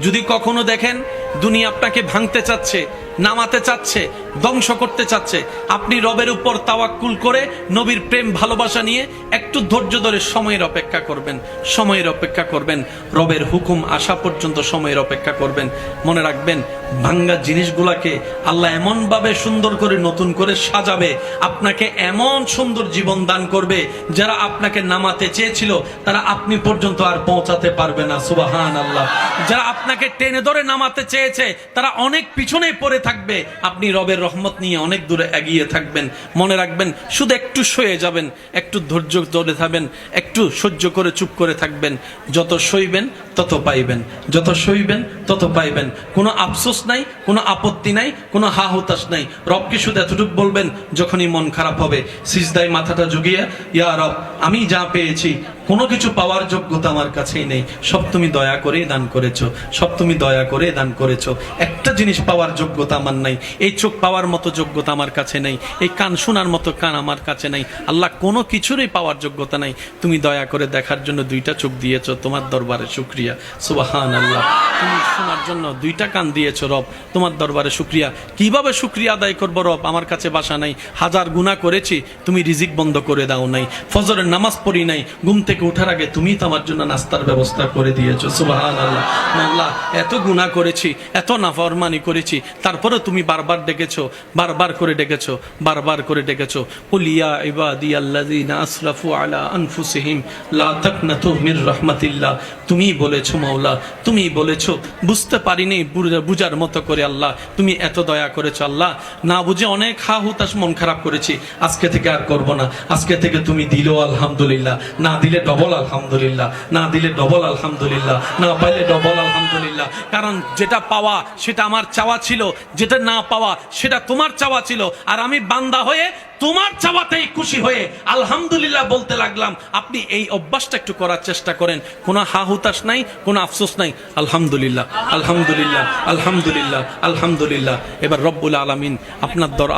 যদি কখনো দেখেন দুনিয়া আপনাকে ভাঙতে চাচ্ছে, নামাতে চাচ্ছে, ধ্বংস করতে চাচ্ছে, আপনি রবের উপর তাওয়াক্কুল করে নবীর প্রেম ভালোবাসা নিয়ে একটু ধৈর্য ধরে সময়ের অপেক্ষা করবেন, সময়ের অপেক্ষা করবেন, রবের হুকুম আসা পর্যন্ত সময়ের অপেক্ষা করবেন। মনে রাখবেন, ভাঙ্গা জিনিসগুলাকে আল্লাহ এমন ভাবে সুন্দর করে নতুন করে সাজাবে, আপনাকে এমন সুন্দর জীবন দান করবে, যারা আপনাকে নামাতে চেয়েছিল তারা আপনি পর্যন্ত আর পৌঁছাতে পারবে না। সুবহানাল্লাহ। যারা আপনাকে টেনে ধরে নামাতে চেয়েছে তারা অনেক পিছনে পড়ে থাকবে, আপনি রবের রহমত নিয়ে অনেক দূরে এগিয়ে থাকবেন। মনে রাখবেন, শুধু একটু সয়ে যাবেন, একটু ধৈর্য ধরে থাকবেন, একটু সহ্য করে চুপ করে থাকবেন। যত সইবেন তত পাইবেন, যত সইবেন তত পাইবেন। কোনো আফসোস নাই, কোনো আপত্তি নাই, কোনো হা হুতাশ নাই। রবকে শুধু এতটুকু বলবেন যখনই মন খারাপ হবে, সিজদায় মাথাটা ঝুঁকিয়ে, ইয়া রব, আমি যা পেয়েছি কোনো কিছু পাওয়ার যোগ্যতা আমার কাছেই নেই, সব তুমি দয়া করে দান করেছো, সব তুমি দয়া করে দান করেছো। একটা জিনিস পাওয়ার যোগ্যতা আমার নাই, এই চোখ পাওয়ার মতো যোগ্যতা আমার কাছে নেই, এই কান শোনার মতো কান আমার কাছে নাই। আল্লাহ, কোনো কিছুরই পাওয়ার যোগ্যতা নাই, তুমি দয়া করে দেখার জন্য দুইটা চোখ দিয়েছো, তোমার দরবারে শুকরিয়া। সুবহানাল্লাহ। তুমি শোনার জন্য দুইটা কান দিয়েছো রব, তোমার দরবারে শুকরিয়া। কিভাবে শুকরিয়া আদায় করবো রব? আমার কাছে ভাষা নাই। হাজার গুনাহ করেছি, তুমি রিজিক বন্ধ করে দাও নাই। ফজরের নামাজ পড়ি নাই, ঘুম থেকে উঠার আগে তুমি তো আমার জন্য নাস্তার ব্যবস্থা করে দিয়েছো। সুবহানাল্লাহ। আল্লাহ, এত গুনাহ করেছি, এত নাফরমানি করেছি, তারপরে তুমি বারবার ডেকেছো, বারবার করে ডেকেছো, বারবার করে ডেকেছো। কুল ইয়া ইবাদিয়াল্লাযিনা আসরাফু আলা আনফুসিহিম লা তাকনাতু মির রাহমাতিল্লাহ। তুমি বলেছো মাওলা, তুমি বলেছো, বুঝতে পারিনি বুঝার মতো করে আল্লাহ তুমি এত দয়া করেছো। আল্লাহ, না বুঝে অনেক হা হুতাশ মন খারাপ করেছি, আজকে থেকে আর করব না। আজকে থেকে তুমি দিলো আলহামদুলিল্লাহ, না দিলে ডবল আলহামদুলিল্লাহ, না দিলে ডবল আলহামদুলিল্লাহ, না পাইলে ডবল আলহামদুলিল্লাহ। কারণ যেটা পাওয়া সেটা আমার চাওয়া ছিল, যেটা না পাওয়া সেটা তোমার চাওয়া ছিল, আর আমি বান্দা হয়ে তোমার চাওয়াতেই খুশি হয়ে আলহামদুলিল্লাহ বলতে লাগলাম। আপনি এই অভ্যাসটা একটু করার চেষ্টা করেন, কোনো হা হুতাশ নাই, কোনো আফসোস নাই। আলহামদুলিল্লাহ, আলহামদুলিল্লাহ, আলহামদুলিল্লাহ, আলহামদুলিল্লাহ। এবার রব্বুল আলামিন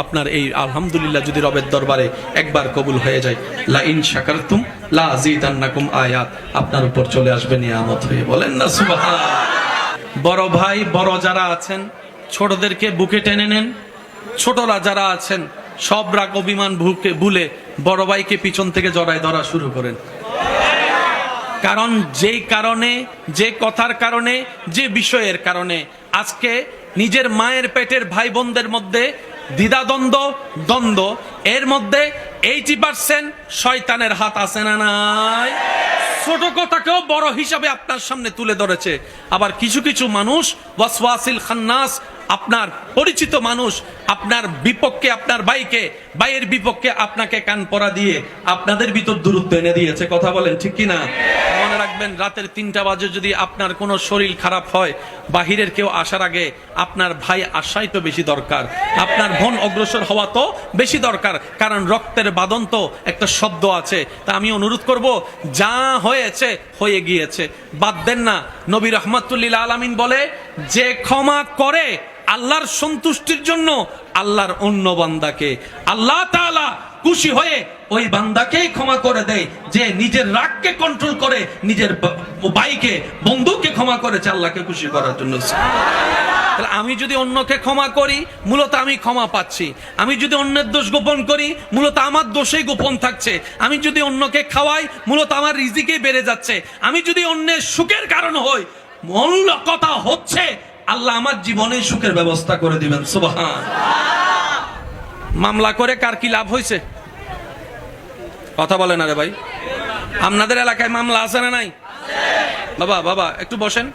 আপনার এই আলহামদুলিল্লাহ যদি রবের দরবারে একবার কবুল হয়ে যায়, লা ইন শাকারতুম লা আযীদান্নাকুম আয়াত আপনার উপর চলে আসবে নিয়ামত হয়ে। বলেন না সুবহানাল্লাহ। বড় ভাই বড় যারা আছেন, ছোটদেরকে বুকে টেনে নেন। ছোটরা যারা আছেন, সব রাগ অভিমান ভুলে বড় ভাইকে পিছন থেকে জড়ায় ধরা শুরু করেন। কারণ যেই কারণে, যে কথার কারণে, যে বিষয়ের কারণে আজকে নিজের মায়ের পেটের ভাই বোনদের মধ্যে দ্বিধাদ্বন্দ্ব, এর মধ্যে 80% শয়তানের হাত আছে না নাই? ছোট কথাকেও বড় হিসাবে আপনার সামনে তুলে ধরেছে। আবার কিছু কিছু মানুষ ওয়াসওয়াসিল খান্নাস, আপনার পরিচিত মানুষ আপনার বিপক্ষে, আপনার ভাইয়ের বিপক্ষে আপনাকে কান পরা দিয়ে আপনাদের ভিতর দূরত্ব এনে দিয়েছে। কথা বলেন ঠিক কিনা? মনে রাখবেন, রাতের 3টা বাজে যদি আপনার কোনো শরীর খারাপ হয়, বাহিরের কেউ আসার আগে আপনার ভাই আসাই তো বেশি দরকার, আপনার বোন অগ্রসর হওয়া তো বেশি দরকার। কারণ রক্তের বাঁধন তো একটা শব্দ আছে। তা আমি অনুরোধ করব, যা হয়েছে হয়ে গিয়েছে, বাদ দেন না। নবী রাহমাতুল্লিল আলামিন বলে, যে ক্ষমা করে আল্লাহর সন্তুষ্টির জন্য আল্লাহর অন্য বান্দাকে আল্লাহ তাআলা খুশি হয়ে ওই বান্দাকেই ক্ষমা করে দেয়, যে নিজের রাগকে কন্ট্রোল করে, নিজের ভাইকে বন্ধুকে ক্ষমা করেছে আল্লাহকে খুশি করার জন্য। আমি যদি অন্যকে ক্ষমা করি, মূলত আমি ক্ষমা পাচ্ছি। আমি যদি অন্যের দোষ গোপন করি, মূলত আমার দোষেই গোপন থাকছে। আমি যদি অন্যকে খাওয়াই, মূলত আমার রিজিকেই বেড়ে যাচ্ছে। আমি যদি অন্যের সুখের কারণ হই, মূল কথা হচ্ছে আল্লাহ আমার জীবনে সুখের ব্যবস্থা করে দিবেন। সুবহান। মামলা করে কার কি লাভ হয়েছে? কথা বলে না রে ভাই। আপনাদের এলাকায় মামলা আছে না নাই? বাবা একটু বসেন।